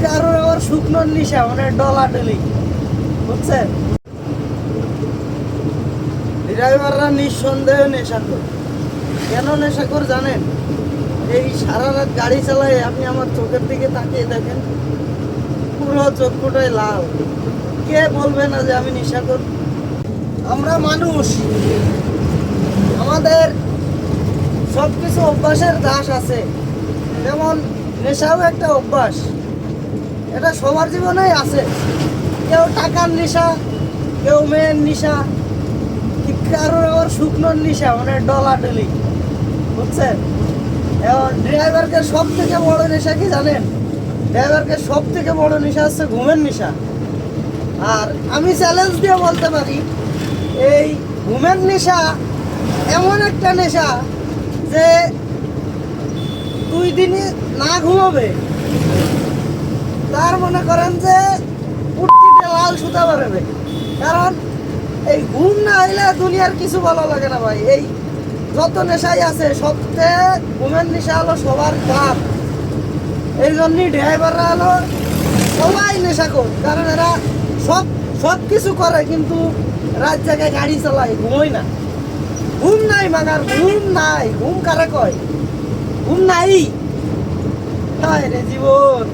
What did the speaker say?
কারোর আবার শুকনো নেশা, মানে ডলাডলি, বুঝছেন? ড্রাইভাররা নিঃসন্দেহে নেশাখোর। কেন নেশাখোর জানেন? এই সারা রাত গাড়ি চালায়, আপনি আমার চোখের দিকে তাকিয়ে দেখেন, পুরো চক্ষুটাই লাল। কে বলবে না যে আমি নেশাখোর? আমরা মানুষ, আমাদের সবকিছু অভ্যাসের দাস আছে। যেমন নেশাও একটা অভ্যাস, এটা সবার জীবনেই আছে। কেউ টাকার নেশা, কেউ মেয়ের নেশা, কারোর আবার শুকনোর নেশা, মানে ডলাডলি, বুঝছেন? এবং ড্রাইভারকে সব থেকে বড় নেশা কি জানেন? ড্রাইভারকে সব থেকে বড় নেশা হচ্ছে ঘুমের নেশা। আর আমি চ্যালেঞ্জ দিয়ে বলতে পারি, এই ঘুমের নেশা এমন একটা নেশা যে 2 দিনে না ঘুমাবে তার মনে করেন যে পুটকিতে লাল সুতা বেরোবে। কারণ এই ঘুম না হইলে দুনিয়ার কিছু ভালো লাগে না ভাই। এই যত নেশাই আছে সবচেয়ে ঘুমের নেশা হলো সবার বাপ। এই জন্যই ড্রাইভাররা হলো সবাই নেশাখোর, কারণ এরা সব কিছু করে কিন্তু রাত জায়গায় গাড়ি চালায়, ঘুমোয় না। ঘুম নাই মাগার, ঘুম নাই। ঘুম কারে কয়? ঘুম নাই। হায় রে জীবন।